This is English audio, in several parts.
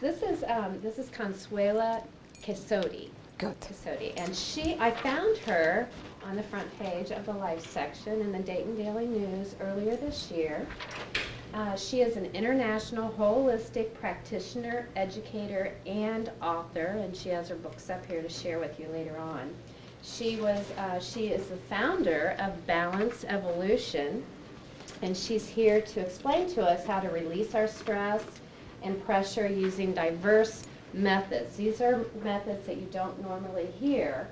This is Consuelo Cassotti. Good. Cassotti, and I found her on the front page of the Life section in the Dayton Daily News earlier this year. She is an international holistic practitioner, educator, and author, and she has her books up here to share with you later on. She is the founder of BalancEvolution, and she's here to explain to us how to release our stress and pressure using diverse methods. These are methods that you don't normally hear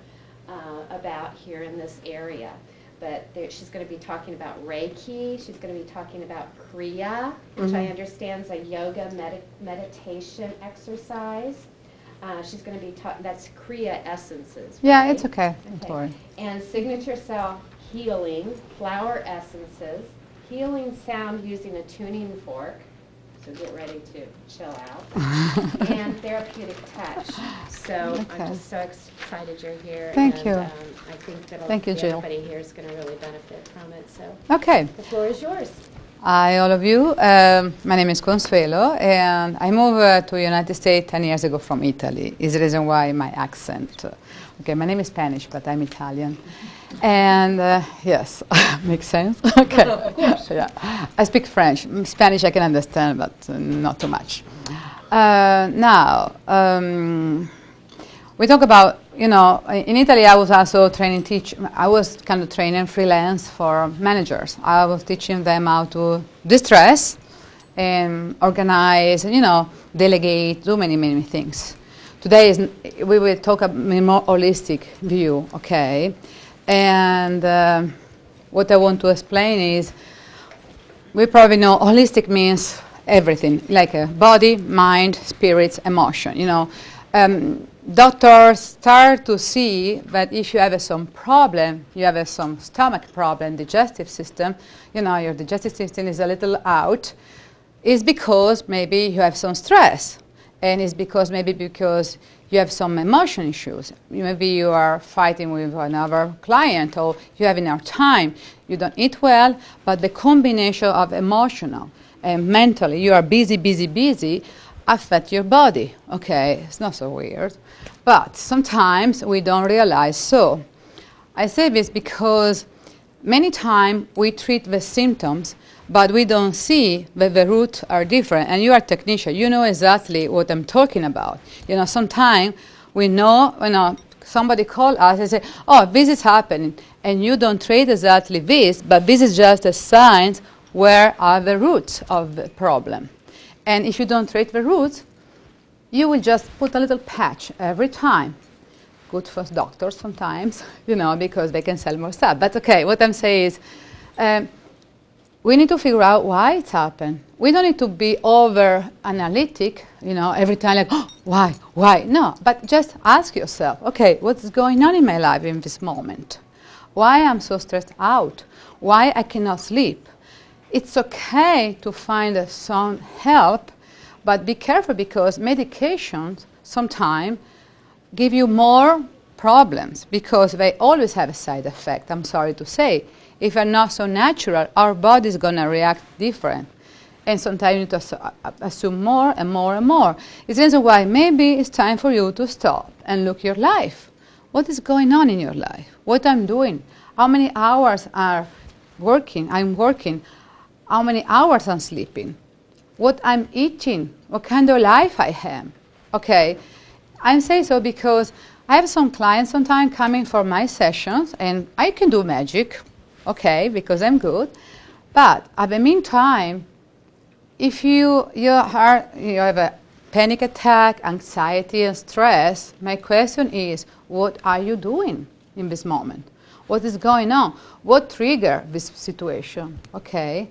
about here in this area. But she's going to be talking about Reiki. She's going to be talking about Kriya, which I understand is a yoga meditation exercise. She's going to be that's Kriya essences. Yeah, right? it's okay. Don't worry. And signature self healing, flower essences, healing sound using a tuning fork. So get ready to chill out. And therapeutic touch. So Okay. I'm just so excited you're here. Thank you. I think that everybody here is going to really benefit from it. So Okay. the floor is yours. Hi, all of you. My name is Consuelo, and I moved to the United States 10 years ago from Italy. Is the reason why my accent. Okay, my name is Spanish, but I'm Italian. And yes, makes sense. Okay. Of course. Yeah. I speak French. Spanish I can understand, but not too much. Now, we talk about, in Italy I was also I was kind of training freelance for managers. I was teaching them how to distress and organize, delegate, do many, many things. Today we will talk about a more holistic view, okay? And what I want to explain is, we probably know holistic means everything, like body, mind, spirits, emotion. Doctors start to see that if you have some problem, you have some stomach problem, digestive system, your digestive system is a little out, is because maybe you have some stress. And it's because you have some emotion issues. Maybe you are fighting with another client, or you have enough time. You don't eat well, but the combination of emotional and mentally, you are busy, affect your body. Okay, it's not so weird. But sometimes we don't realize so. I say this because many times we treat the symptoms, but we don't see that the roots are different. And you are a technician, you know exactly what I'm talking about. Sometimes we know, somebody call us and say, oh, this is happening. And you don't treat exactly this, but this is just a sign where are the roots of the problem. And if you don't treat the roots, you will just put a little patch every time. Good for doctors sometimes, because they can sell more stuff. But okay, what I'm saying is, we need to figure out why it's happened. We don't need to be over analytic, every time like, oh, why? No, but just ask yourself, okay, what's going on in my life in this moment? Why I'm so stressed out? Why I cannot sleep? It's okay to find some help, but be careful because medications sometimes give you more problems because they always have a side effect, I'm sorry to say. If they're not so natural, our body is going to react different. And sometimes you need to assume more and more and more. It's the reason why maybe it's time for you to stop and look your life. What is going on in your life? What I'm doing? How many hours I'm working? How many hours I'm sleeping? What I'm eating? What kind of life I have? Okay, I'm saying so because I have some clients sometimes coming for my sessions, and I can do magic. Okay, because I'm good. But at the meantime, if you have a panic attack, anxiety, and stress, my question is, what are you doing in this moment? What is going on? What triggered this situation? Okay.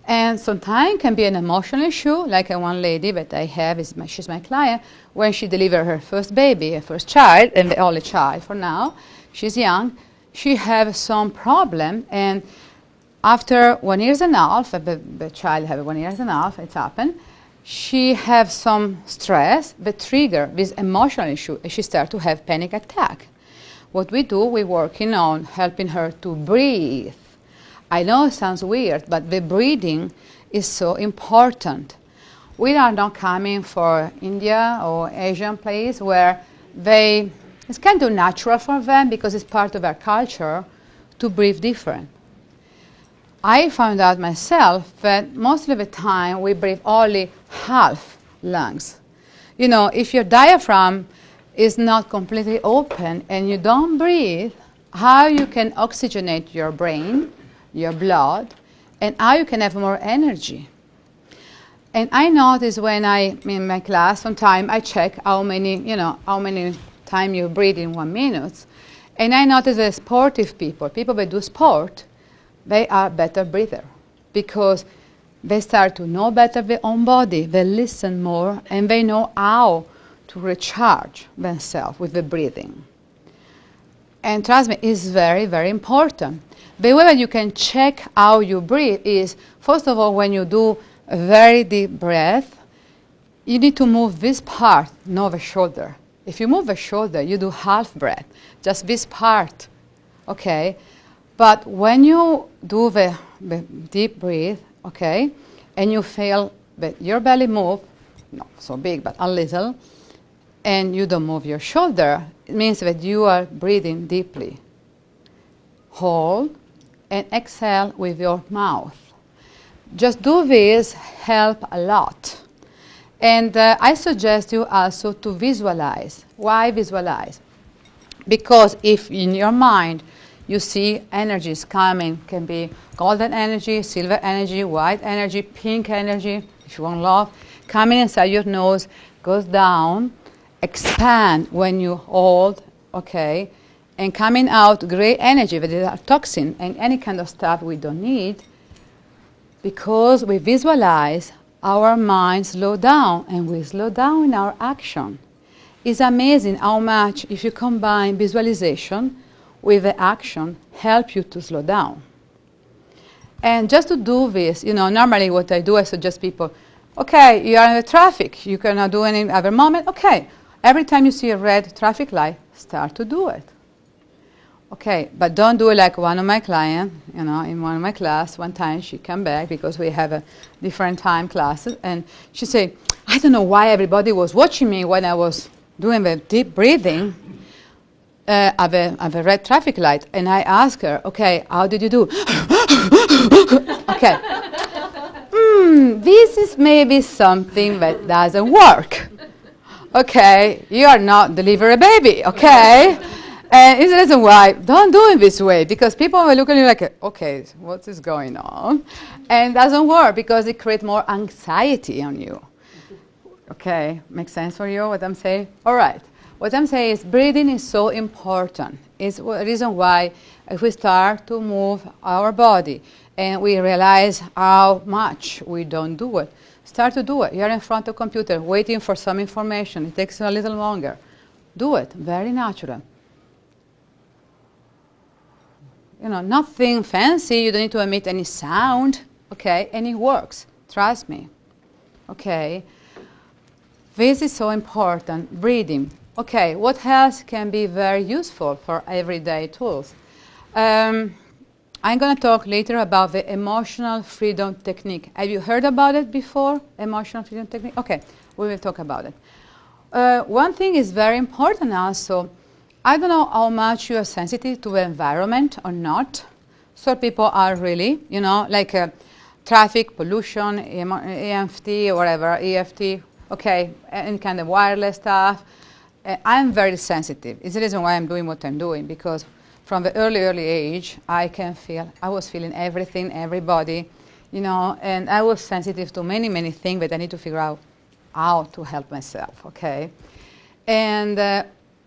And sometimes it can be an emotional issue, like one lady that I have, she's my client, when she delivered her first baby, her first child, and the only child for now. She's young. She has some problem, and after 1 year and a half, the child had 1 year and a half, it's happened, she has some stress that trigger this emotional issue, and she starts to have panic attack. What we do, we're working on helping her to breathe. I know it sounds weird, but the breathing is so important. We are not coming for India or Asian place where it's kind of natural for them because it's part of their culture to breathe different. I found out myself that most of the time we breathe only half lungs. You know, if your diaphragm is not completely open and you don't breathe, how you can oxygenate your brain, your blood, and how you can have more energy. And I notice when in my class, sometimes I check how many time you breathe in 1 minute. And I notice that sportive people that do sport, they are better breather because they start to know better their own body, they listen more, and they know how to recharge themselves with the breathing. And trust me, it's very, very important. The way that you can check how you breathe is, first of all, when you do a very deep breath, you need to move this part, not the shoulder. If you move the shoulder, you do half breath, just this part, okay? But when you do the deep breath, okay, and you feel that your belly move, not so big, but a little, and you don't move your shoulder, it means that you are breathing deeply. Hold and exhale with your mouth. Just do this, help a lot. And I suggest you also to visualize. Why visualize? Because if in your mind you see energies coming, can be golden energy, silver energy, white energy, pink energy, if you want love, coming inside your nose, goes down, expand when you hold, okay, and coming out gray energy, that is a toxin and any kind of stuff we don't need, because we visualize, our mind slow down, and we slow down in our action. It's amazing how much, if you combine visualization with the action, help you to slow down. And just to do this, normally what I do, I suggest people, okay, you are in the traffic, you cannot do any other moment, okay. Every time you see a red traffic light, start to do it. Okay, but don't do it like one of my clients, in one of my class, one time she came back because we have a different time classes, and she said, I don't know why everybody was watching me when I was doing the deep breathing of a red traffic light. And I asked her, okay, how did you do? Okay. This is maybe something that doesn't work. Okay, you are not deliver a baby, okay? And it's the reason why don't do it this way, because people will look at you like, okay, what is going on? And it doesn't work because it creates more anxiety on you. Okay, makes sense for you what I'm saying? All right, what I'm saying is breathing is so important. It's the reason why if we start to move our body and we realize how much we don't do it, start to do it. You're in front of a computer waiting for some information. It takes a little longer. Do it, very natural. Nothing fancy. You don't need to emit any sound, okay? And it works. Trust me, okay? This is so important. Breathing. Okay, what else can be very useful for everyday tools? I'm going to talk later about the emotional freedom technique. Have you heard about it before? Emotional freedom technique? Okay, we will talk about it. One thing is very important also. I don't know how much you are sensitive to the environment or not. Some people are really, like traffic, pollution, EMFT, or whatever, EFT, okay, any kind of wireless stuff. I'm very sensitive. It's the reason why I'm doing what I'm doing, because from the early age, I was feeling everything, everybody, and I was sensitive to many, many things that I need to figure out how to help myself, okay? And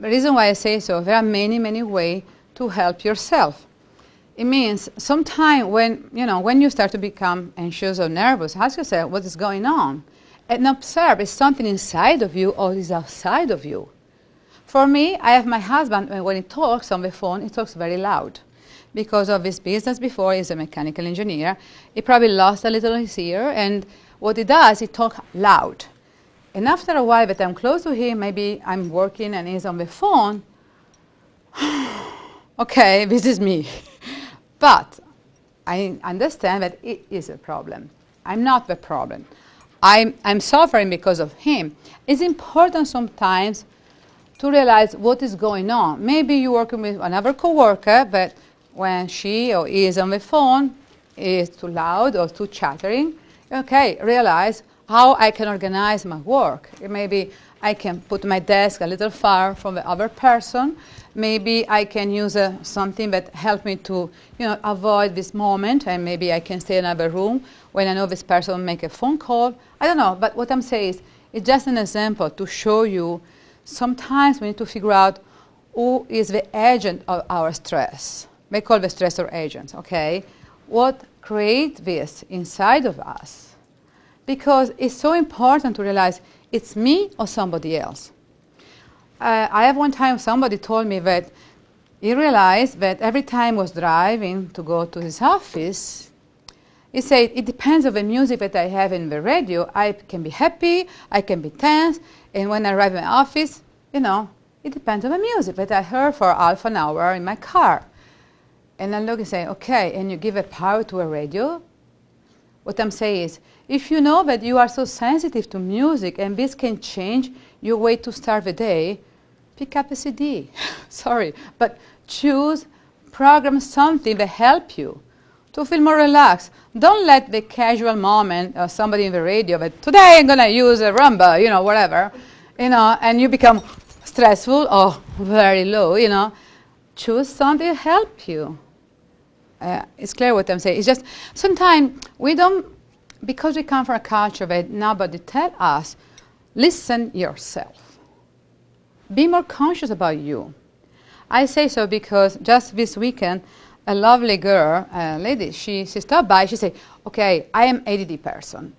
the reason why I say so, there are many, many ways to help yourself. It means sometimes when you start to become anxious or nervous, ask yourself what is going on and observe is something inside of you or is outside of you. For me, I have my husband, when he talks on the phone, he talks very loud. Because of his business before, he's a mechanical engineer. He probably lost a little his ear, and what he does, he talks loud. And after a while that I'm close to him, maybe I'm working and he's on the phone, okay, this is me. But I understand that it is a problem. I'm not the problem. I'm suffering because of him. It's important sometimes to realize what is going on. Maybe you're working with another coworker, but when she or he is on the phone, is too loud or too chattering, okay, realize how I can organize my work. Maybe I can put my desk a little far from the other person. Maybe I can use something that help me to, avoid this moment, and maybe I can stay in another room when I know this person will make a phone call. I don't know, but what I'm saying is, it's just an example to show you sometimes we need to figure out who is the agent of our stress. We call the stressor agents, okay? What creates this inside of us? Because it's so important to realize it's me or somebody else. I have one time somebody told me that he realized that every time he was driving to go to his office, he said, it depends on the music that I have in the radio. I can be happy, I can be tense, and when I arrive in my office, it depends on the music that I heard for half an hour in my car. And I look and say, okay, and you give a power to a radio? What I'm saying is, if you know that you are so sensitive to music and this can change your way to start the day, pick up a CD. Sorry, but choose, program something that help you to feel more relaxed. Don't let the casual moment of somebody in the radio that today I'm going to use a rumba, whatever, and you become stressful or very low, choose something to help you. It's clear what I'm saying. It's just sometimes we don't, because we come from a culture that nobody tell us, listen yourself. Be more conscious about you. I say so because just this weekend, a lovely girl, a lady, she stopped by, she said, okay, I am ADD person.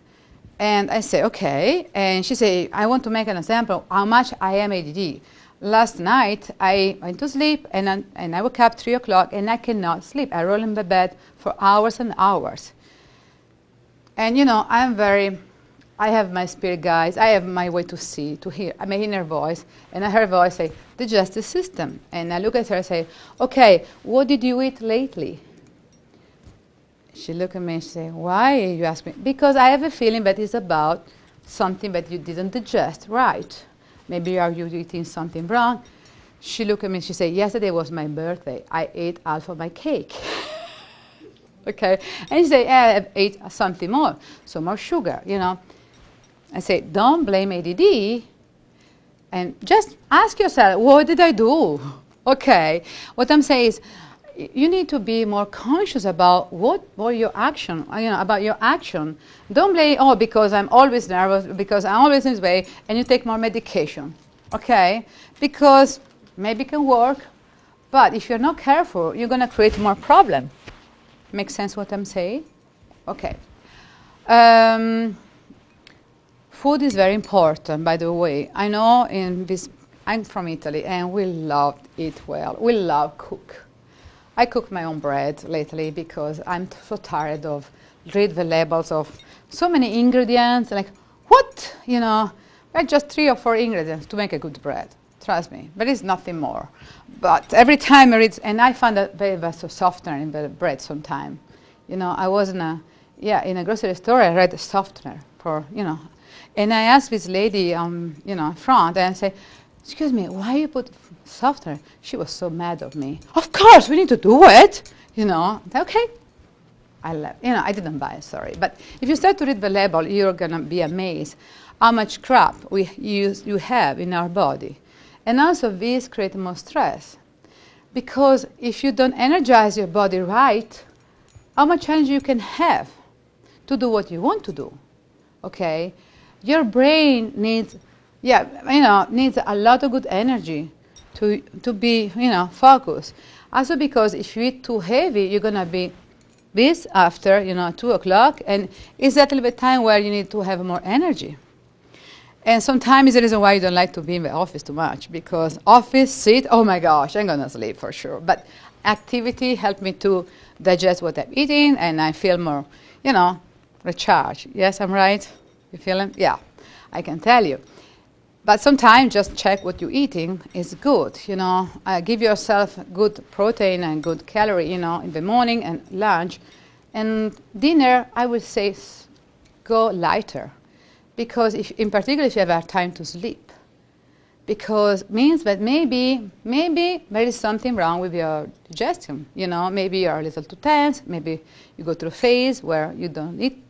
And I say, okay. And she said, I want to make an example of how much I am ADD. Last night, I went to sleep, and I woke up 3 o'clock, and I cannot sleep. I roll in the bed for hours and hours. And, I have my spirit guides. I have my way to see, to hear. I may hear her voice, and I heard her voice say, digestive system. And I look at her and say, okay, what did you eat lately? She looked at me and she said, why you ask me? Because I have a feeling that it's about something that you didn't digest right. Maybe are you eating something wrong? She looked at me and she said, yesterday was my birthday. I ate half of my cake. Okay. And she said, yeah, I ate something more, so more sugar, I say, don't blame ADD, and just ask yourself, what did I do? Okay. What I'm saying is, you need to be more conscious about what were your action, about your action. Don't blame, because I'm always nervous, because I'm always in this way, and you take more medication, okay? Because maybe it can work, but if you're not careful, you're going to create more problem. Make sense what I'm saying? Okay. Food is very important, by the way. I know I'm from Italy, and we love eat well. We love cook. I cook my own bread lately because I'm so tired of read the labels of so many ingredients. Like, what? Like just 3 or 4 ingredients to make a good bread. Trust me, but it's nothing more. But every time I read, and I find that there was a softener in the bread sometimes. I was in a grocery store. I read a softener for, and I asked this lady, front, and I say, excuse me, why you put softener? She was so mad at me. Of course, we need to do it. Okay. I left. I didn't buy it, sorry. But if you start to read the label, you're going to be amazed how much crap you have in our body. And also, this creates more stress. Because if you don't energize your body right, how much energy you can have to do what you want to do, okay? Your brain needs a lot of good energy to be, focused. Also because if you eat too heavy, you're going to be this after, 2 o'clock, and it's that little bit time where you need to have more energy. And sometimes the reason why you don't like to be in the office too much, because office, sit, oh my gosh, I'm going to sleep for sure. But activity helped me to digest what I'm eating, and I feel more, recharged. Yes, I'm right? You feeling? Yeah, I can tell you. But sometimes just check what you're eating is good, give yourself good protein and good calorie, in the morning and lunch. And dinner, I would say, go lighter. because in particular if you have time to sleep, because means that maybe there is something wrong with your digestion. Maybe you're a little too tense, maybe you go through a phase where you don't eat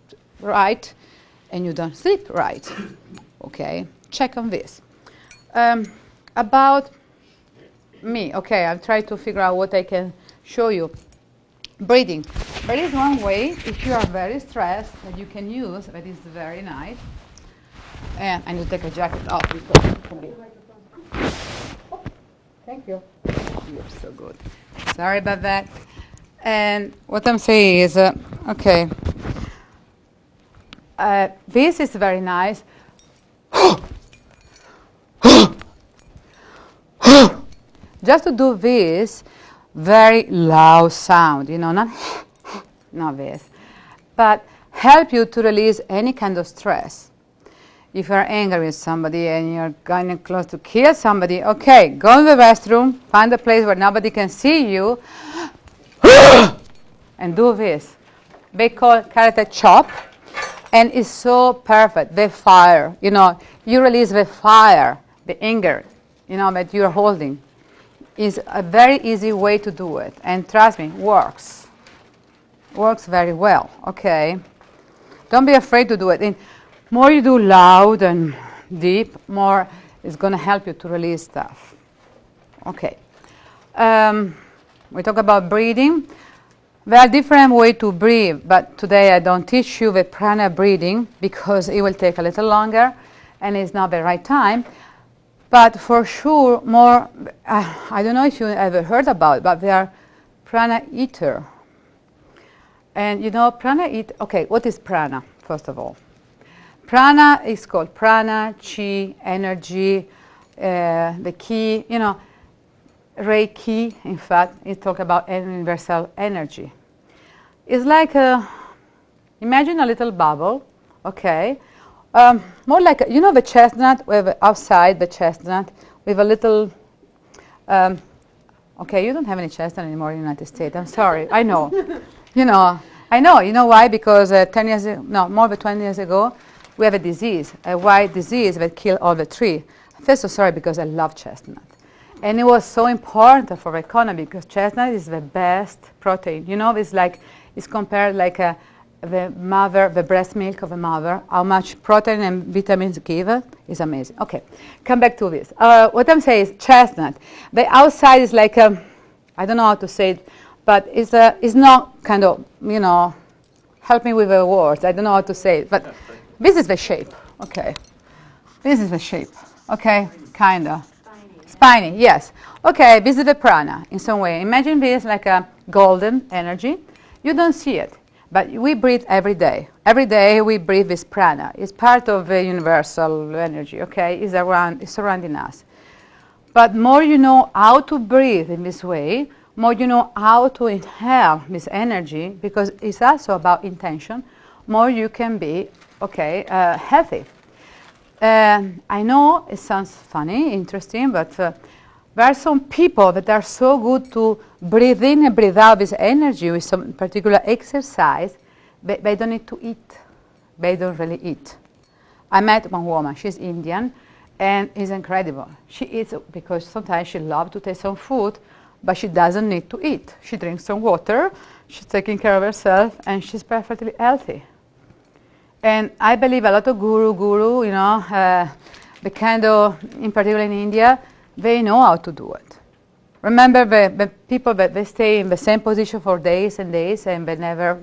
right and you don't sleep right. Okay, check on this. About me, okay, I'll try to figure out what I can show you. Breathing. There is one way, if you are very stressed, that you can use, that is very nice. And I need to take a jacket off because thank you. You're so good. Sorry about that. And what I'm saying is, okay, this is very nice. Just to do this very loud sound, not this, but help you to release any kind of stress. If you're angry with somebody and you're going close to kill somebody, okay, go in the restroom, find a place where nobody can see you, and do this. They call karate chop, and it's so perfect. The fire, you release the fire, the anger, that you're holding. Is a very easy way to do it, and trust me, works very well. Okay, don't be afraid to do it. And more you do loud and deep, more it's going to help you to release stuff. Okay, we talk about breathing. There are different ways to breathe, but today I don't teach you the prana breathing because it will take a little longer and it's not the right time. But for sure, more, I don't know if you ever heard about it, but they are prana eater. And prana eat, okay, what is prana, first of all? Prana is called prana, chi, energy, the ki, Reiki, in fact, it talks about universal energy. It's like, imagine a little bubble, okay? More like, the chestnut, we have outside the chestnut, with a little, okay, you don't have any chestnut anymore in the United States, I'm sorry, I know. I know, you know why? Because 10 years, more than 20 years ago, we have a disease, a white disease that killed all the tree. I feel so sorry because I love chestnut. And it was so important for the economy because chestnut is the best protein. It's compared like the breast milk of a mother, how much protein and vitamins give is amazing. Okay, come back to this. What I'm saying is chestnut. The outside is like I don't know how to say it, but it's not kind of, help me with the words. I don't know how to say it, but this is the shape. Okay, this is the shape. Okay, kind of. Spiny, yes. Okay, this is the prana in some way. Imagine this like a golden energy. You don't see it. But we breathe every day. Every day we breathe this prana. It's part of the universal energy, okay? It's surrounding us. But more you know how to breathe in this way, more you know how to inhale this energy, because it's also about intention, more you can be, okay, healthy. I know it sounds funny, interesting, but there are some people that are so good to breathe in and breathe out this energy with some particular exercise, but they don't need to eat. They don't really eat. I met one woman, she's Indian, and it's incredible. She eats because sometimes she loves to taste some food, but she doesn't need to eat. She drinks some water, she's taking care of herself, and she's perfectly healthy. And I believe a lot of guru, the kind of, in particular in India, they know how to do it. Remember the people that they stay in the same position for days and days and they never,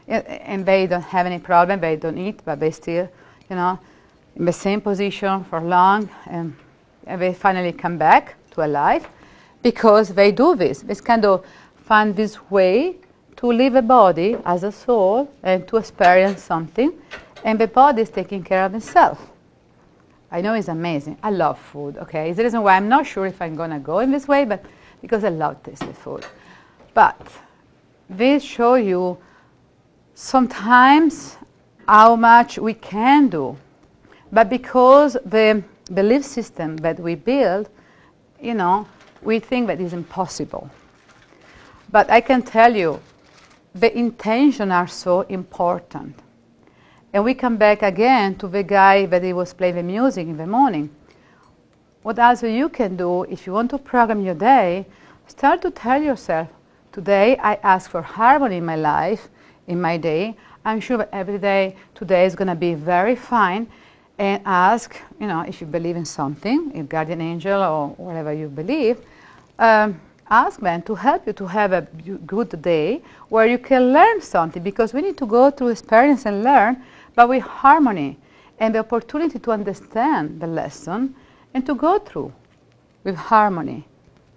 and they don't have any problem, they don't eat, but they still, in the same position for long and they finally come back to a life because they do this. They kind of find this way to live a body as a soul and to experience something, and the body is taking care of itself. I know it's amazing. I love food, okay? It's the reason why I'm not sure if I'm going to go in this way, but because I love tasty food. But this show you sometimes how much we can do. But because the belief system that we build, we think that is impossible. But I can tell you, the intentions are so important. And we come back again to the guy that he was playing the music in the morning. What also you can do, if you want to program your day, start to tell yourself, today I ask for harmony in my life, in my day. I'm sure that every day today is going to be very fine. And ask, if you believe in something, a guardian angel or whatever you believe, ask them to help you to have a good day where you can learn something, because we need to go through experience and learn, but with harmony and the opportunity to understand the lesson and to go through with harmony,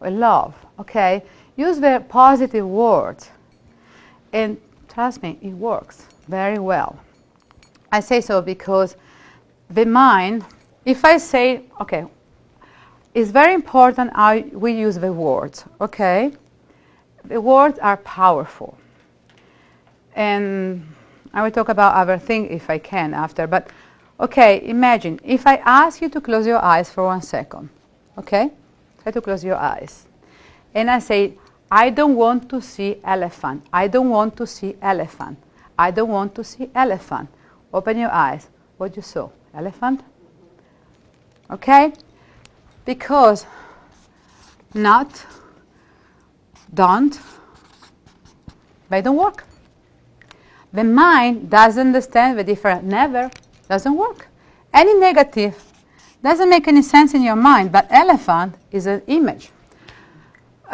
with love, okay? Use the positive words. And trust me, it works very well. I say so because the mind, if I say, okay, it's very important how we use the words, okay? The words are powerful. And I will talk about other things if I can after, but okay, imagine if I ask you to close your eyes for 1 second, okay? Try to close your eyes. And I say, I don't want to see elephant. I don't want to see elephant. I don't want to see elephant. Open your eyes. What you saw? Elephant? Okay? Because not, don't, they don't work. The mind doesn't understand the difference. Never doesn't work. Any negative doesn't make any sense in your mind, but elephant is an image.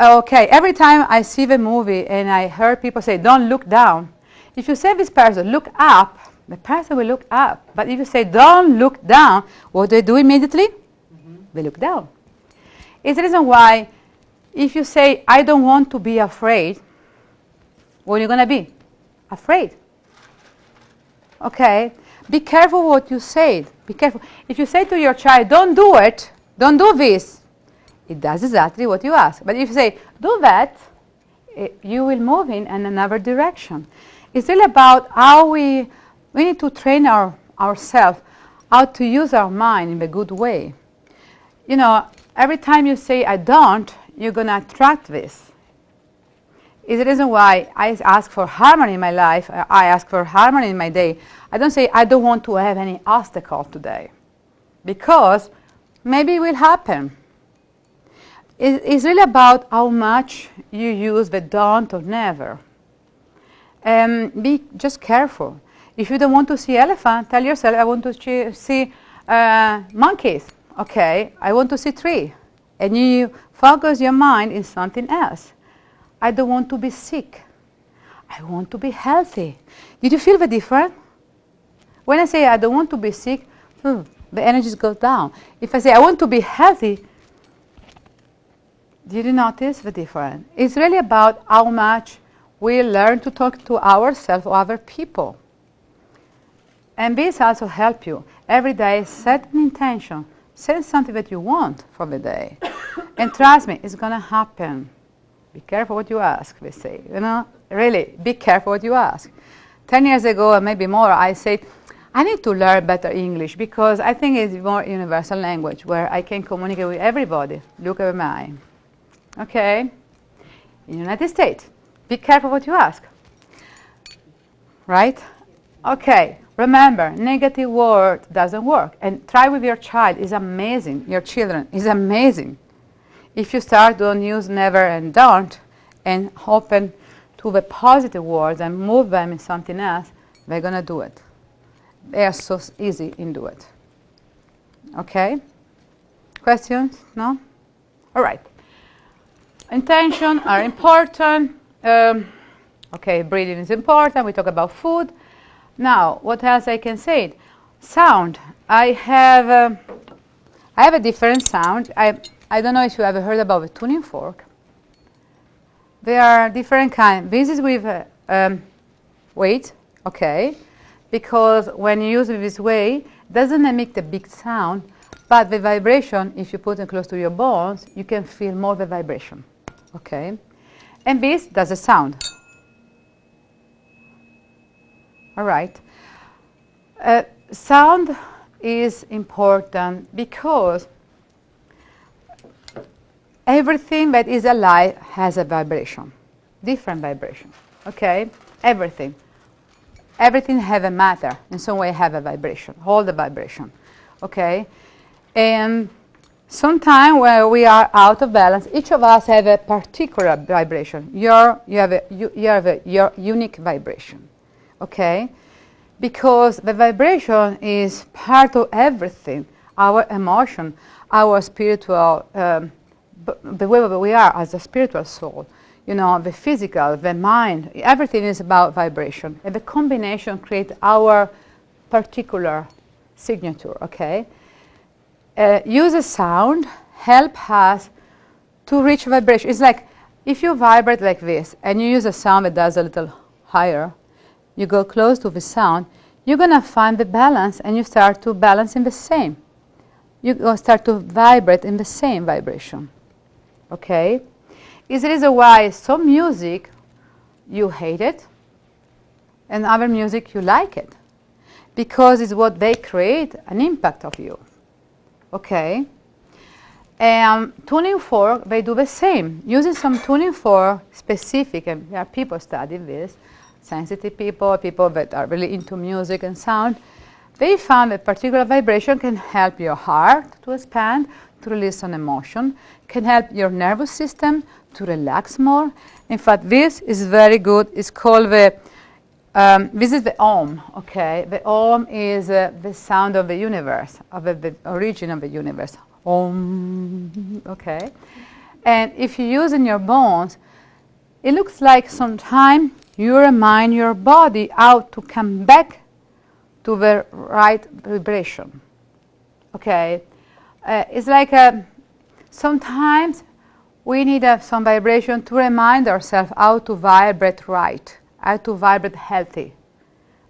Okay, every time I see the movie and I heard people say, don't look down, if you say this person, look up, the person will look up. But if you say, don't look down, what do they do immediately? They look down. It's the reason why if you say, I don't want to be afraid, what are you going to be? Afraid. Okay? Be careful what you say. Be careful. If you say to your child, don't do it, don't do this, it does exactly what you ask. But if you say, do that, you will move in another direction. It's really about how we need to train ourselves how to use our mind in a good way. Every time you say, I don't, you're going to attract this. It's the reason why I ask for harmony in my life. I ask for harmony in my day. I don't say, I don't want to have any obstacle today. Because maybe it will happen. It's really about how much you use the don't or never. Be just careful. If you don't want to see elephant, tell yourself, I want to see monkeys. Okay, I want to see tree. And you focus your mind in something else. I don't want to be sick. I want to be healthy. Did you feel the difference? When I say I don't want to be sick, the energies go down. If I say I want to be healthy, did you notice the difference? It's really about how much we learn to talk to ourselves or other people. And this also helps you. Every day, set an intention. Say something that you want for the day. And trust me, it's going to happen. Be careful what you ask, they say. Really, be careful what you ask. 10 years ago, or maybe more, I said, I need to learn better English because I think it's more universal language where I can communicate with everybody. Look at mine. Okay? In the United States, be careful what you ask. Right? Okay. Remember, negative word doesn't work. And try with your child. It's amazing. Your children. It's amazing. If you start, don't use never and don't, and open to the positive words and move them in something else, they're going to do it. They are so easy in do it. Okay? Questions? No? All right. Intention are important. Okay, breathing is important. We talk about food. Now, what else I can say? Sound. I have a different sound. I don't know if you ever heard about the tuning fork. There are different kinds. This is with weight, okay, because when you use it this way, it doesn't make the big sound, but the vibration, if you put it close to your bones, you can feel more the vibration, okay? And this does a sound. All right. Sound is important because everything that is alive has a vibration, different vibration, okay? Everything. everything have a matter, in some way have a vibration, hold the vibration, okay? And sometime when we are out of balance, each of us have a particular vibration. You have your unique vibration, okay? Because the vibration is part of everything, our emotion, our spiritual, the way we are as a spiritual soul. You know, the physical, the mind, everything is about vibration. And the combination creates our particular signature, okay? Use a sound, help us to reach vibration. It's like if you vibrate like this and you use a sound that does a little higher, you go close to the sound, you're going to find the balance and you start to balance in the same. You start to vibrate in the same vibration, okay? Is the reason why some music you hate it and other music you like it, because it's what they create an impact of you, okay? And tuning fork, they do the same, using some tuning fork specific, and there are people studying this, sensitive people, people that are really into music and sound. They found that particular vibration can help your heart to expand, to release some emotion, can help your nervous system to relax more. In fact, this is very good. It's called the, this is the Om, okay? The Om is the sound of the universe, of the origin of the universe. Om, okay? And if you use in your bones, it looks like sometimes you remind your body how to come back to the right vibration, okay? It's like sometimes we need some vibration to remind ourselves how to vibrate right, how to vibrate healthy,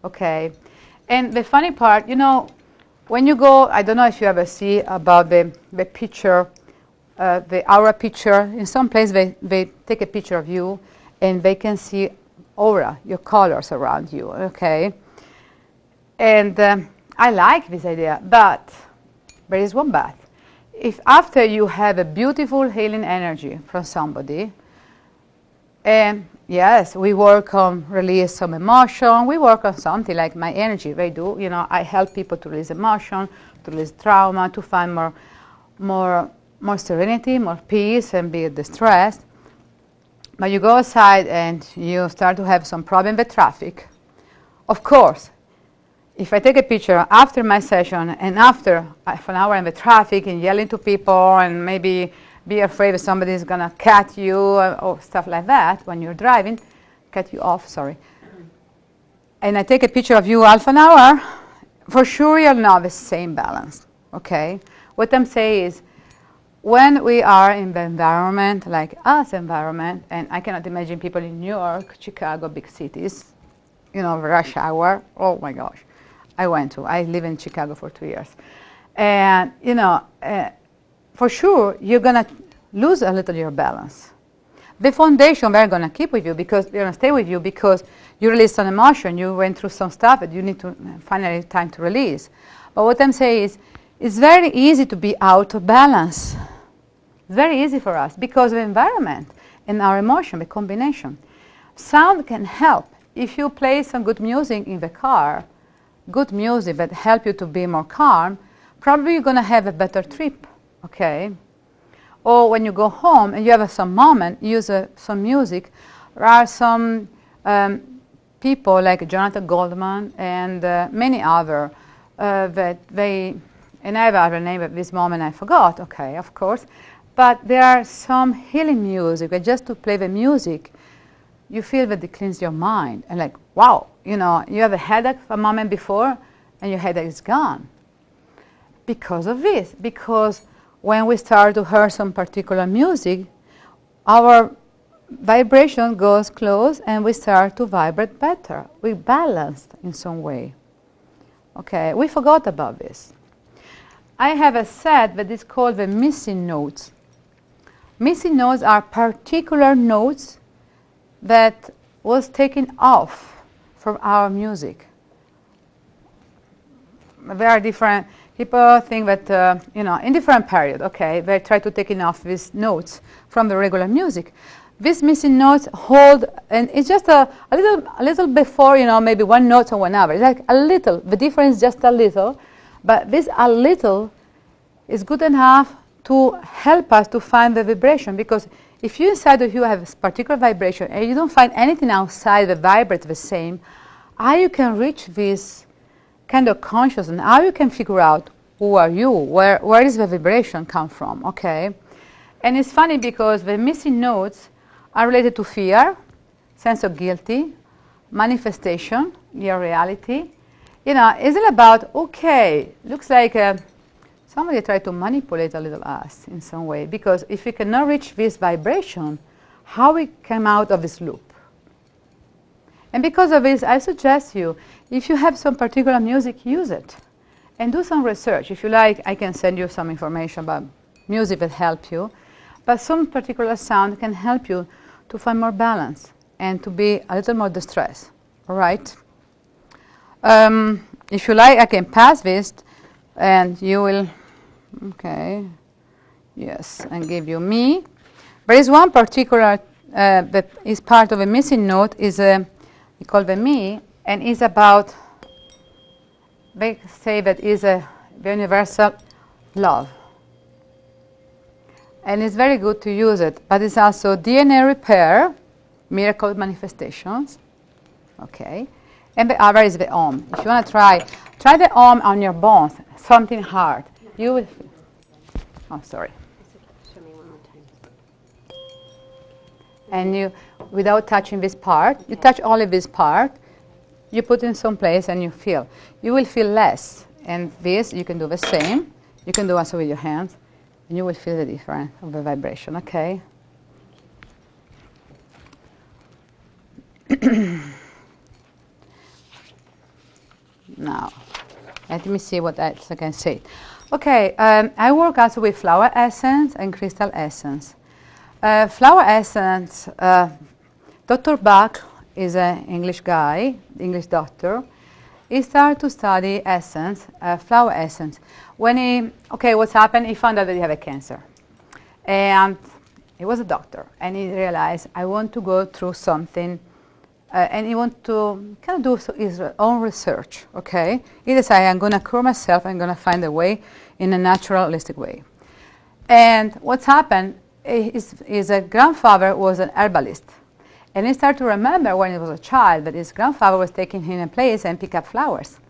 okay? And the funny part, you know, when you go, I don't know if you ever see about the picture, the aura picture. In some place they take a picture of you and they can see aura, your colors around you, okay? And I like this idea, but there is one but. If after you have a beautiful healing energy from somebody, and yes, we work on release some emotion, we work on something like my energy, they do, you know, I help people to release emotion, to release trauma, to find more serenity, more peace, and be distressed. But you go outside and you start to have some problem with traffic. Of course, if I take a picture after my session and after half an hour in the traffic and yelling to people and maybe be afraid that somebody is going to cut you or stuff like that when you're driving, cut you off, sorry. And I take a picture of you half an hour, for sure you'll not the same balance, okay? What I'm saying is when we are in the environment, like us environment, and I cannot imagine people in New York, Chicago, big cities, you know, rush hour, oh my gosh. I live in Chicago for 2 years. And, you know, for sure, you're going to lose a little your balance. The foundation, they're going to keep with you because they're going to stay with you because you released some emotion. You went through some stuff that you need to finally time to release. But what I'm saying is, it's very easy to be out of balance. It's very easy for us because of the environment and our emotion, the combination. Sound can help. If you play some good music in the car, good music that help you to be more calm, probably you're going to have a better trip, okay? Or when you go home and you have some moment, use some music. There are some people like Jonathan Goldman and many other that they, and I have other name at this moment I forgot, okay, of course, but there are some healing music that just to play the music, you feel that it cleans your mind and like, wow, you know, you have a headache a moment before and your headache is gone. Because of this, because when we start to hear some particular music, our vibration goes close and we start to vibrate better. We balanced in some way. Okay, we forgot about this. I have a set that is called the missing notes. Missing notes are particular notes that was taken off from our music. There are different, people think that, you know, in different period, okay, they try to take off these notes from the regular music. these missing notes hold, and it's just a little before, maybe one note or one hour. It's like a little. The difference is just a little, but this a little is good enough to help us to find the vibration. Because if you inside of you have a particular vibration and you don't find anything outside that vibrates the same, how you can reach this kind of consciousness, how you can figure out who are you, where does the vibration come from, okay? And it's funny because the missing notes are related to fear, sense of guilty, manifestation, your reality. It's all about, okay, looks like somebody tried to manipulate a little us in some way, because if we cannot reach this vibration, how we come out of this loop? And because of this, I suggest you, if you have some particular music, use it and do some research. If you like, I can send you some information about music that help you, but some particular sound can help you to find more balance and to be a little more distressed, all right? If you like, I can pass this and you will, okay, yes, and give you me. There is one particular that is part of a missing note, is we call the me, and is about, they say that is a universal love. And it's very good to use it, but it's also DNA repair, miracle manifestations, okay? And the other is the Om. If you want to try the Om on your bones, something hard. You will, oh, sorry. Show me one more time. And you, without touching this part, you touch only this part, you put in some place and you feel. You will feel less. And this, you can do the same. You can do also with your hands. And you will feel the difference of the vibration, okay? Now, let me see what else I can say. Okay, I work also with flower essence and crystal essence. Flower essence, Dr. Bach is an English guy, English doctor. He started to study essence, flower essence. When what's happened? He found out that he had a cancer. And he was a doctor. And he realized, I want to go through something. And he wanted to kind of do his own research, okay? He decided, I'm going to cure myself. I'm going to find a way in a natural, holistic way. And what's happened, his grandfather was an herbalist. And he started to remember when he was a child that his grandfather was taking him in a place and pick up flowers.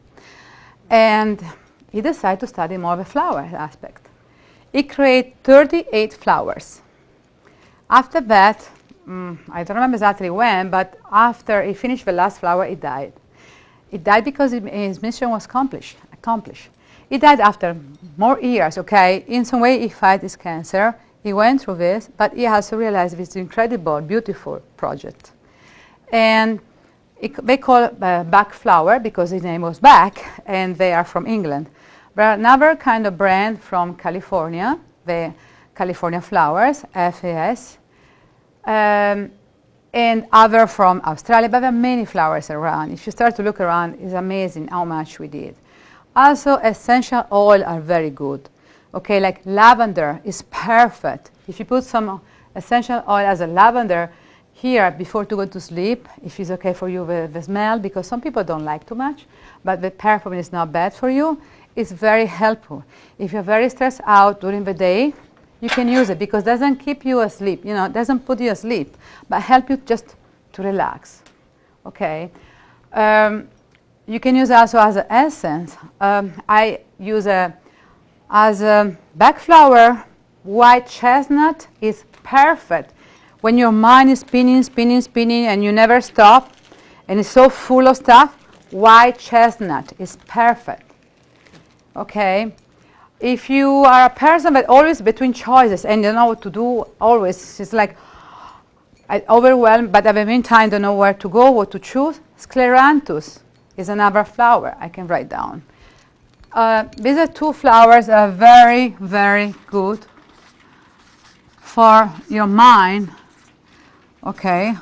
And he decided to study more the flower aspect. He created 38 flowers. After that, I don't remember exactly when, but after he finished the last flower, he died. He died because his mission was accomplished. He died after more years, okay? In some way, he fought his cancer. He went through this, but he also realized this incredible, beautiful project. And they call it Bach flower because his name was Bach, and they are from England. There are another kind of brand from California, the California flowers, FAS, and other from Australia, but there are many flowers around. If you start to look around, it's amazing how much we did. Also, essential oil are very good. Okay, like lavender is perfect. If you put some essential oil as a lavender here before to go to sleep, if it's okay for you, the smell, because some people don't like too much, but the perfume is not bad for you, it's very helpful. If you're very stressed out during the day, you can use it because it doesn't keep you asleep, it doesn't put you asleep, but help you just to relax, okay? You can use also as an essence. I use as a Bach flower, white chestnut is perfect. When your mind is spinning, and you never stop, and it's so full of stuff, white chestnut is perfect. Okay? If you are a person that always between choices and you know what to do, always, it's like overwhelmed, but at the meantime don't know where to go, what to choose, scleranthus is another flower I can write down. These are two flowers that are very, very good for your mind, okay?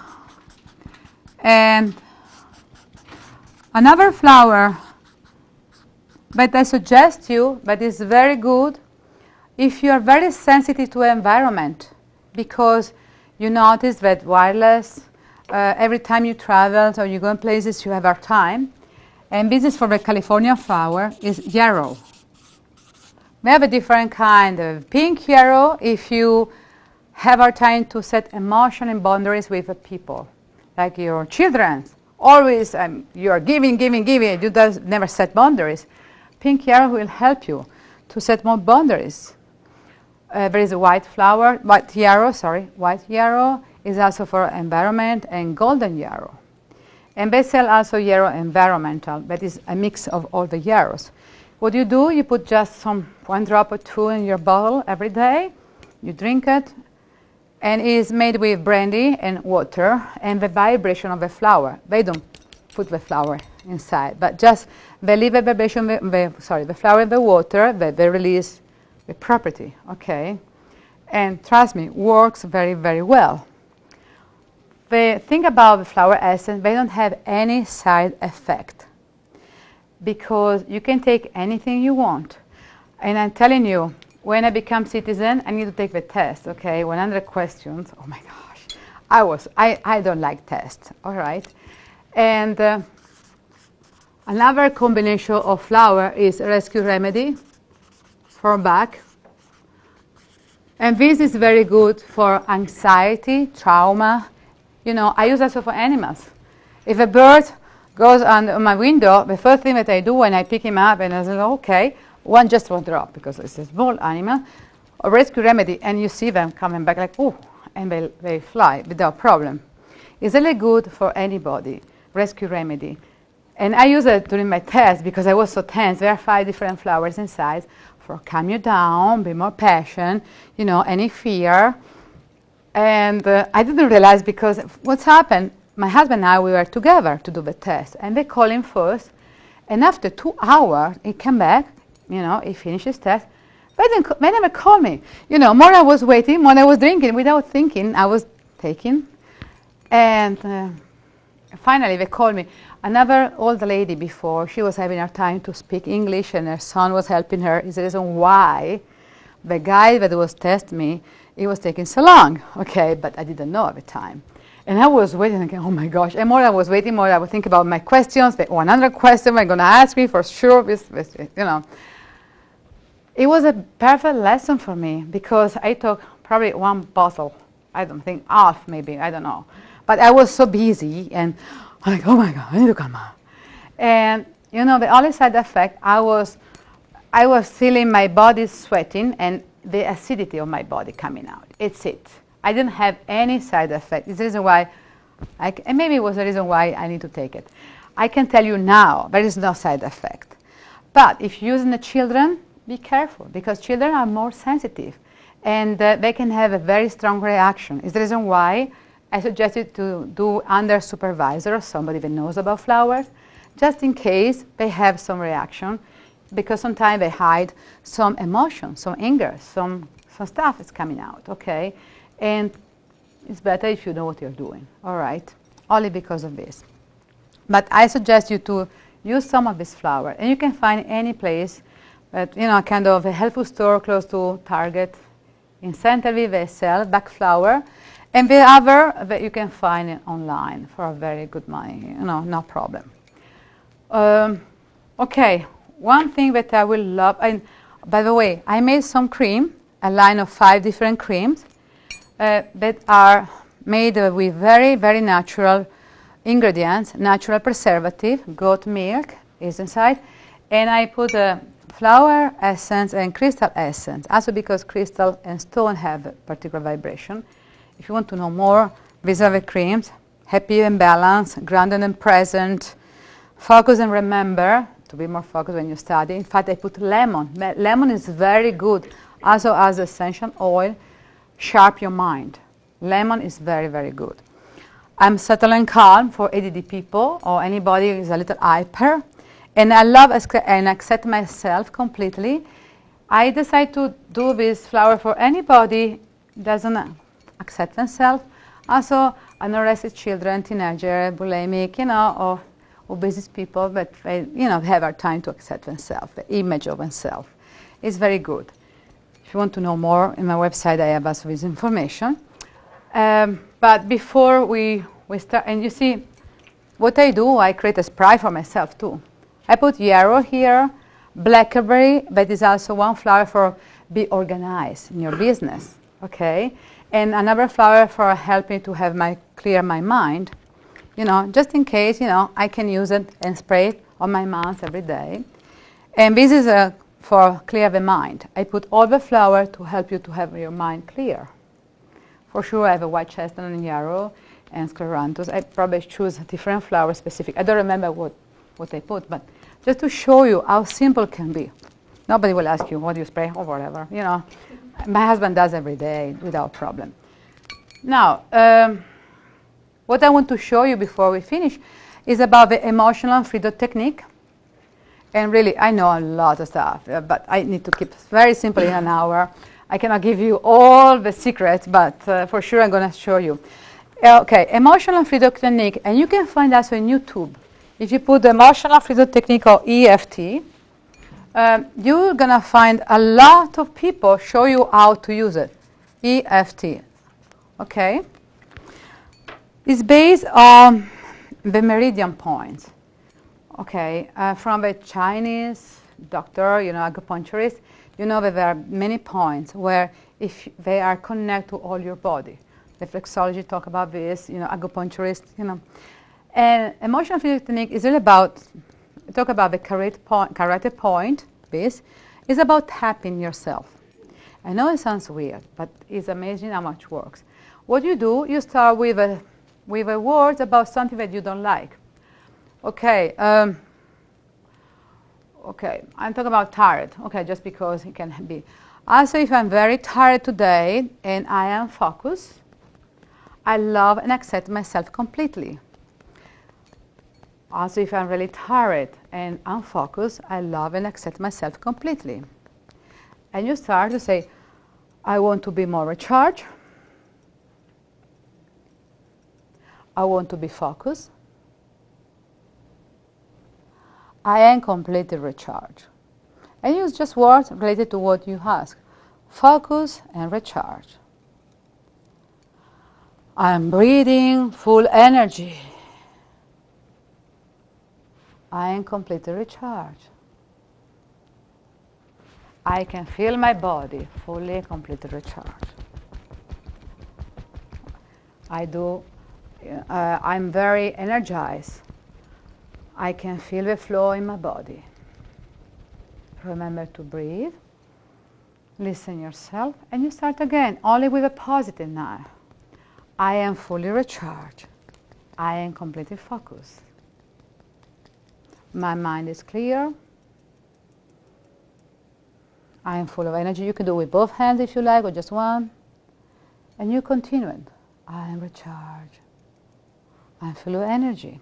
And another flower that I suggest you, but is very good if you are very sensitive to environment, because You notice that wireless, every time you travel or you go in places, you have our time. And this is for the California flower, is yarrow. We have a different kind of pink yarrow if you have our time to set emotion and boundaries with the people, like your children. Always you are giving, you never set boundaries. Pink yarrow will help you to set more boundaries. There is a white yarrow is also for environment, and golden yarrow. And they sell also yarrow environmental, that is a mix of all the yarrows. What you do, you put just one drop or two in your bottle every day, you drink it, and it is made with brandy and water and the vibration of the flower. They don't put the flower inside, but just they leave the vibration, the flower in the water, they release the property, okay? And trust me, works very, very well. The thing about the flower essence, they don't have any side effect because you can take anything you want. And I'm telling you, when I become citizen, I need to take the test, okay? 100 questions, oh my gosh. I don't like tests, all right? And another combination of flower is rescue remedy for back. And this is very good for anxiety, trauma. You know, I use also for animals. If a bird goes on my window, the first thing that I do when I pick him up and I say, okay, just one drop because it's a small animal, a rescue remedy, and you see them coming back like, oh, and they fly without problem. It's really good for anybody, rescue remedy. And I use it during my test because I was so tense. There are 5 different flowers inside for calm you down, be more patient, you know, any fear. And I didn't realize because what's happened, my husband and I, we were together to do the test. And they called him first. And after 2 hours, he came back, you know, he finished his test. They never called me. You know, more I was waiting, more I was drinking. Without thinking, I was taking. And finally, they called me. Another old lady before, she was having her time to speak English, and her son was helping her. Is the reason why the guy that was testing me, it was taking so long, okay, but I didn't know at the time. And I was waiting again, oh my gosh. And more I was waiting, more I would think about my questions, the 100 questions they're going to ask me for sure, you know. It was a perfect lesson for me because I took probably 1 bottle, I don't think, half maybe, I don't know. But I was so busy and I'm like, oh my God, I need to calm down. And you know, the only side effect, I was feeling my body sweating and the acidity of my body coming out. It's it. I didn't have any side effect. It's the reason why, and maybe it was the reason why I need to take it. I can tell you now, there is no side effect. But if you're using the children, be careful because children are more sensitive and they can have a very strong reaction. It's the reason why I suggest you to do under supervisor or somebody that knows about flowers, just in case they have some reaction, because sometimes they hide some emotion, some anger, some stuff is coming out, okay? And it's better if you know what you're doing, all right? Only because of this. But I suggest you to use some of this flower, and you can find any place, but you know, kind of a health food store close to Target. In Centerville, they sell back flower. And the other that you can find it online for a very good money, you know, no problem. Okay, one thing that I will love, and by the way, I made some cream, a line of 5 different creams that are made with very, very natural ingredients, natural preservative, goat milk is inside, and I put flower essence and crystal essence, also because crystal and stone have a particular vibration. If you want to know more, these are the creams, happy and balanced, grounded and present, focus and remember, to be more focused when you study. In fact, I put lemon. Lemon is very good, also as essential oil, sharp your mind. Lemon is very, very good. I'm subtle and calm for ADD people or anybody who is a little hyper. And I love and accept myself completely. I decide to do this flower for anybody who doesn't accept themselves. Also, anorexic children, teenager, bulimic, you know, or obese people, but they, you know, have a time to accept themselves, the image of themselves. It's very good. If you want to know more, in my website I have also this information. But before we start, and you see, what I do, I create a spray for myself too. I put yarrow here, blackberry, but it's also one flower for be organized in your business, okay? And another flower for help me to have clear my mind, you know, just in case, you know, I can use it and spray it on my mouth every day. And this is for clear the mind. I put all the flower to help you to have your mind clear. For sure, I have a white chestnut and yarrow and scleranthus. I probably choose a different flower specific. I don't remember what I put, but just to show you how simple it can be. Nobody will ask you what do you spray or whatever. You know, my husband does every day without problem. Now, what I want to show you before we finish is about the emotional freedom technique. And really, I know a lot of stuff, but I need to keep it very simple in an hour. I cannot give you all the secrets, but for sure I'm going to show you. Okay, emotional freedom technique, and you can find us on YouTube. If you put the emotional freedom technique or EFT, you're going to find a lot of people show you how to use it. EFT, okay? It's based on the meridian points, okay? From a Chinese doctor, you know, acupuncturist, you know that there are many points where if they are connected to all your body. The flexology talk about this, you know, acupuncturist, you know. And emotional freedom technique is really about, talk about the karate point, this is about tapping yourself. I know it sounds weird, but it's amazing how much it works. What you do, you start with a word about something that you don't like. Okay, okay, I'm talking about tired, okay, just because it can be. Also, if I'm very tired today and I am focused, I love and accept myself completely. Also, if I'm really tired and unfocused, I love and accept myself completely. And you start to say, I want to be more recharged. I want to be focused. I am completely recharged. And use just words related to what you ask. Focus and recharge. I'm breathing full energy. I am completely recharged. I can feel my body fully, completely recharged. I'm very energized. I can feel the flow in my body. Remember to breathe. Listen yourself, and you start again, only with a positive now. I am fully recharged. I am completely focused. My mind is clear. I am full of energy. You can do it with both hands if you like, or just one. And you continue it. I am recharged. I'm full of energy.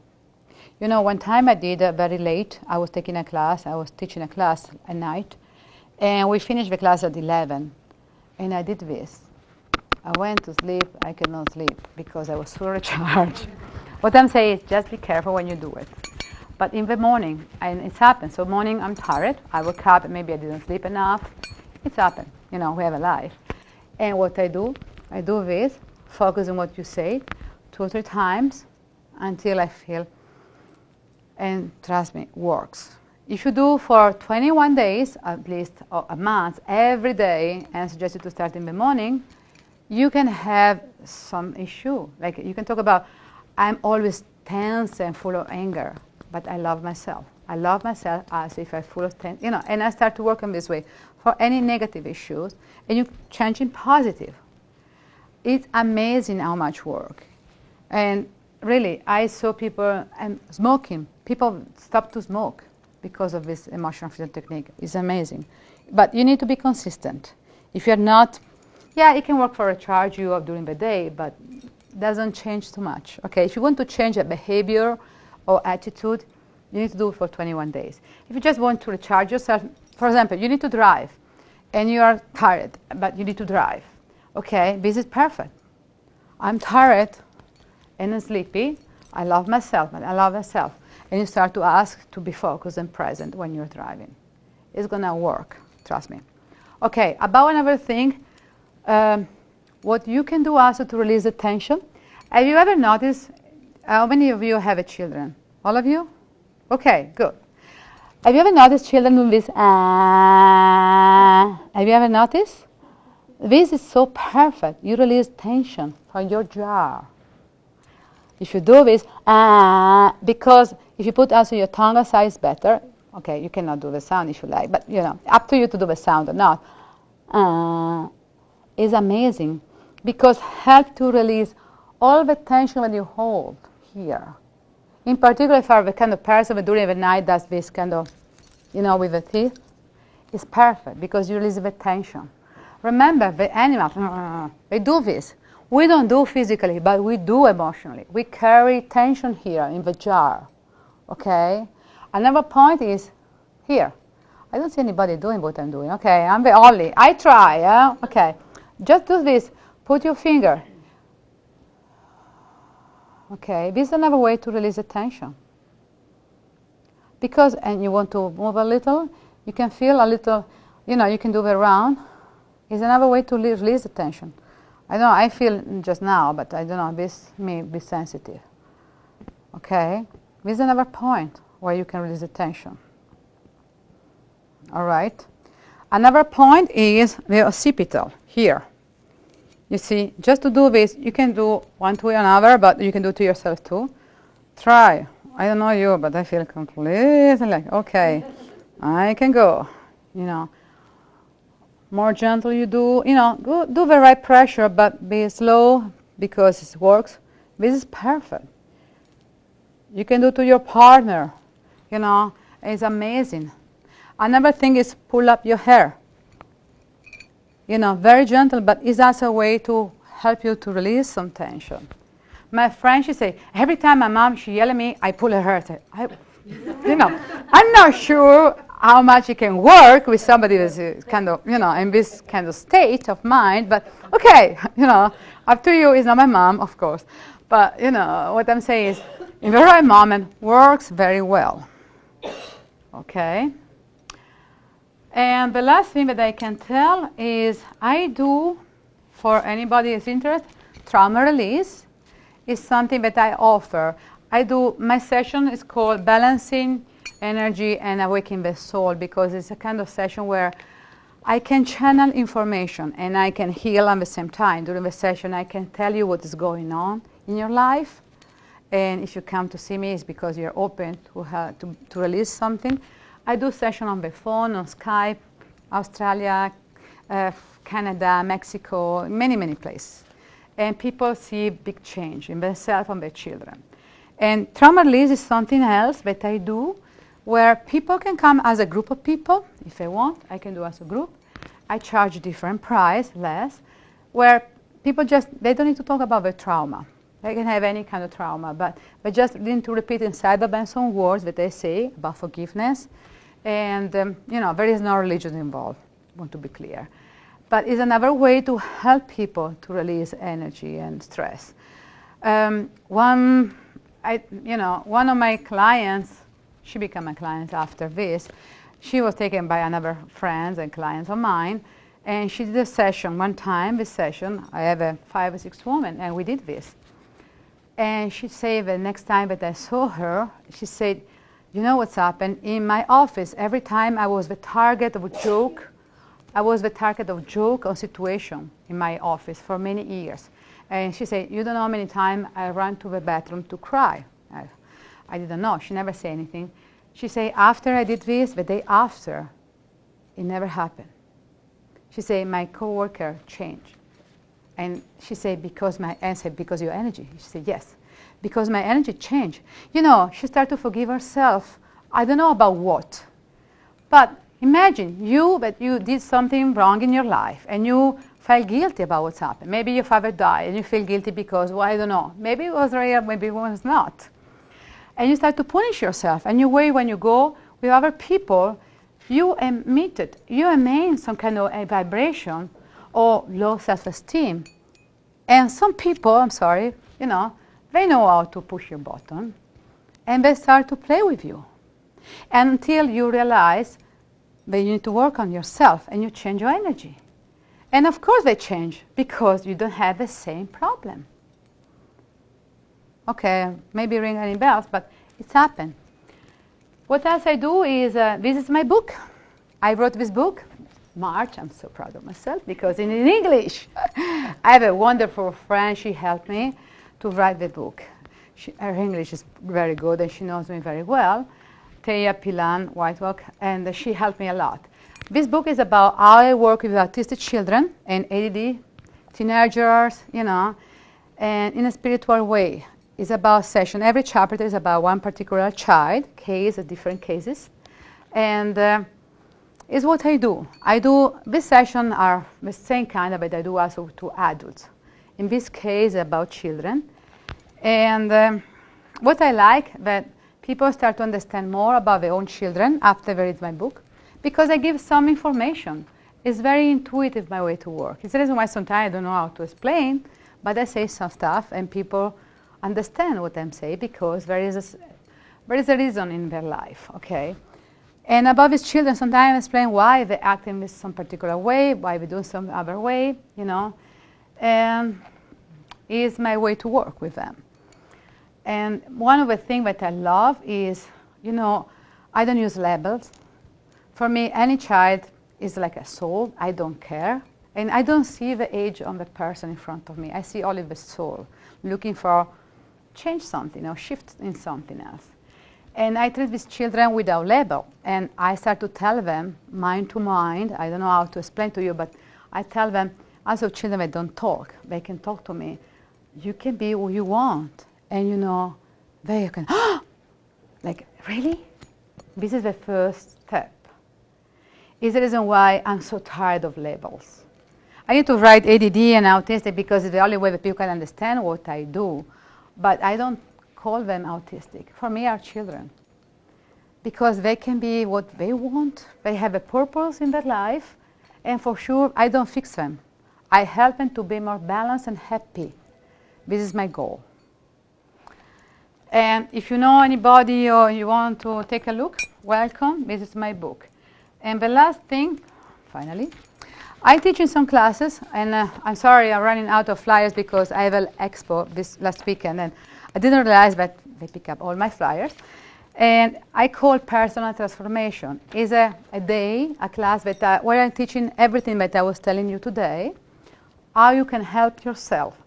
You know, one time I did very late. I was taking a class. I was teaching a class at night. And we finished the class at 11. And I did this. I went to sleep. I could not sleep because I was so recharged. What I'm saying is just be careful when you do it. But in the morning, and it's happened. So morning I'm tired. I woke up and maybe I didn't sleep enough. It's happened. You know, we have a life. And what I do this, focus on what you say 2 or 3 times until I feel, and trust me, works. If you do for 21 days, at least a month, every day, and I suggest you to start in the morning, you can have some issue. Like you can talk about, I'm always tense and full of anger, but I love myself. I love myself as if I'm full of tension, you know, and I start to work in this way for any negative issues, and you change in positive. It's amazing how much work. And really, I saw people smoking. People stop to smoke because of this emotional freedom technique. It's amazing. But you need to be consistent. If you're not, yeah, it can work for recharge you during the day, but doesn't change too much. Okay, if you want to change a behavior or attitude, you need to do it for 21 days. If you just want to recharge yourself, for example, you need to drive, and you are tired, but you need to drive. Okay, this is perfect. I'm tired and I'm sleepy. I love myself, and I love myself. And you start to ask to be focused and present when you're driving. It's gonna work, trust me. Okay, about another thing, what you can do also to release the tension. Have you ever noticed, how many of you have children? All of you? Okay, good. Have you ever noticed children doing this? Have you ever noticed? This is so perfect. You release tension from your jaw. If you do this, because if you put also your tongue aside, it's better. Okay, you cannot do the sound if you like, but you know, up to you to do the sound or not. Is amazing because help to release all the tension that you hold here. In particular, if you're the kind of person that during the night does this kind of, you know, with the teeth, it's perfect because you release the tension. Remember, the animals, they do this. We don't do physically, but we do emotionally. We carry tension here in the jar, okay? Another point is here. I don't see anybody doing what I'm doing. Okay, I'm the only. I try, yeah? Okay. Just do this. Put your finger. Okay, this is another way to release the tension. Because, and you want to move a little, you can feel a little, you know, you can do the round. It's another way to release the tension. I don't know, I feel just now, but I don't know, this may be sensitive. Okay, this is another point where you can release the tension. All right. Another point is the occipital here. You see, just to do this, you can do one to another, but you can do it to yourself too. Try. I don't know you, but I feel completely like, okay, I can go, you know. More gentle you do, you know, do the right pressure, but be slow because it works. This is perfect. You can do to your partner, you know, it's amazing. Another thing is pull up your hair. You know, very gentle, but it's also a way to help you to release some tension. My friend, she say, every time my mom, she yell at me, I pull her hair. You know, I'm not sure how much it can work with somebody that's kind of, you know, in this kind of state of mind, but okay, you know, up to you. It's not my mom, of course. But, you know, what I'm saying is, in the right moment, works very well. Okay? And the last thing that I can tell is I do, for anybody who's interested, trauma release is something that I offer. I do, my session is called Balancing Energy and Awakening the Soul because it's a kind of session where I can channel information and I can heal at the same time. During the session, I can tell you what is going on in your life. And if you come to see me, it's because you're open to release something. I do session on the phone, on Skype, Australia, Canada, Mexico, many, many places. And people see big change in themselves and their children. And trauma release is something else that I do where people can come as a group of people. If they want, I can do as a group. I charge different price, less, where people just, they don't need to talk about the trauma. They can have any kind of trauma, but they just need to repeat inside of them some words that they say about forgiveness. And, you know, there is no religion involved, I want to be clear. But it's another way to help people to release energy and stress. One of my clients, she became my client after this. She was taken by another friends and clients of mine, and she did a session one time. This session, I have 5 or 6 women, and we did this. And she said the next time that I saw her, she said, you know what's happened? In my office, every time I was the target of a joke, I was the target of joke or situation in my office for many years. And she said, you don't know how many times I ran to the bathroom to cry. I didn't know. She never said anything. She said, after I did this, the day after, it never happened. She said, my coworker changed. And she said, because your energy. She said, yes, because my energy changed. You know, she started to forgive herself. I don't know about what. But imagine that you did something wrong in your life and you felt guilty about what's happened. Maybe your father died and you feel guilty because, well, I don't know, maybe it was real, maybe it was not. And you start to punish yourself. And when you go with other people, you emit some kind of a vibration or low self-esteem. And some people, I'm sorry, you know, they know how to push your button. And they start to play with you. Until you realize that you need to work on yourself and you change your energy. And of course they change because you don't have the same problem. Okay, maybe ring any bells, but it's happened. What else I do is, this is my book. I wrote this book, March. I'm so proud of myself because in English. I have a wonderful friend. She helped me to write the book. Her English is very good and she knows me very well. Thea Pilan Whitewalk, and she helped me a lot. This book is about how I work with autistic children and ADD, teenagers, you know, and in a spiritual way. It's about session. Every chapter is about one particular child, case, different cases. And is what I do. This session are the same kind of, but I do also to adults. In this case, about children. And what I like that people start to understand more about their own children after they read my book, because I give some information. It's very intuitive, my way to work. It's the reason why sometimes I don't know how to explain, but I say some stuff and people understand what I'm saying because there is a reason in their life, okay? And about these children, sometimes I explain why they act in this some particular way, why we do some other way, you know, and it's my way to work with them. And one of the things that I love is, you know, I don't use labels. For me, any child is like a soul. I don't care. And I don't see the age of the person in front of me. I see only the soul looking for change something or shift in something else. And I treat these children without label. And I start to tell them, mind to mind, I don't know how to explain to you, but I tell them, also children that don't talk, they can talk to me. You can be who you want. And you know, they can, like, really? This is the first step. It's the reason why I'm so tired of labels. I need to write ADD and autistic because it's the only way that people can understand what I do. But I don't call them autistic. For me, are children. Because they can be what they want. They have a purpose in their life. And for sure, I don't fix them. I help them to be more balanced and happy. This is my goal. And if you know anybody or you want to take a look, welcome. This is my book. And the last thing, finally, I teach in some classes, and I'm sorry I'm running out of flyers because I have an expo this last weekend, and I didn't realize that they pick up all my flyers. And I call personal transformation. It's a day, a class that where I'm teaching everything that I was telling you today, how you can help yourself.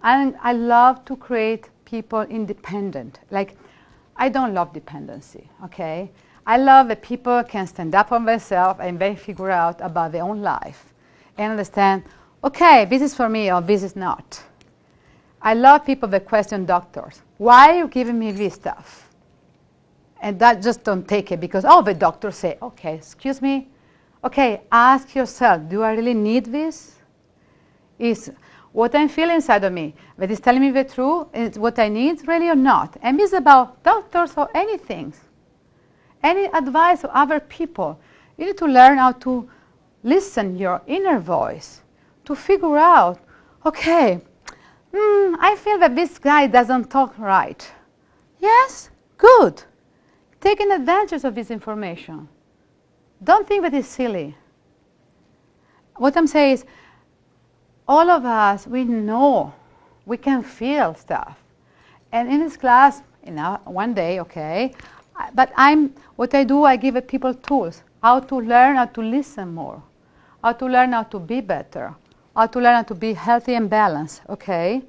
And I love to create people independent. Like, I don't love dependency, okay? I love that people can stand up for themselves and they figure out about their own life and understand, okay, this is for me or this is not. I love people that question doctors. Why are you giving me this stuff? And that just don't take it because, oh, the doctor say, okay, excuse me. Okay, ask yourself, do I really need this? Is what I'm feeling inside of me, that is telling me the truth, is what I need really or not? And it's about doctors or anything. Any advice of other people. You need to learn how to listen your inner voice, to figure out, okay, I feel that this guy doesn't talk right. Yes, good. Taking advantage of this information. Don't think that it's silly. What I'm saying is, all of us, we know, we can feel stuff. And in this class, you know, one day, okay, but what I do, I give people tools, how to learn how to listen more, how to learn how to be better, how to learn how to be healthy and balanced, okay?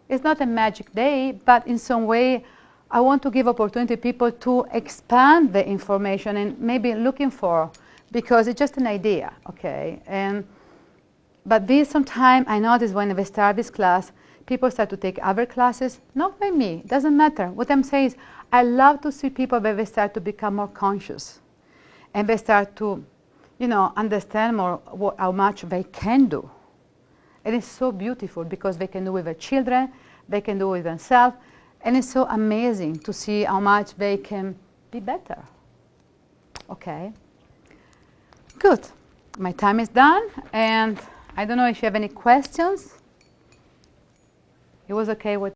It's not a magic day, but in some way, I want to give opportunity to people to expand the information and maybe looking for, because it's just an idea, okay? But this sometimes, I notice when we start this class, people start to take other classes, not by me, it doesn't matter. What I'm saying is, I love to see people where they start to become more conscious. And they start to, you know, understand more how much they can do. And it's so beautiful because they can do with their children, they can do with themselves, and it's so amazing to see how much they can be better. Okay? Good. My time is done, and I don't know if you have any questions. It was okay with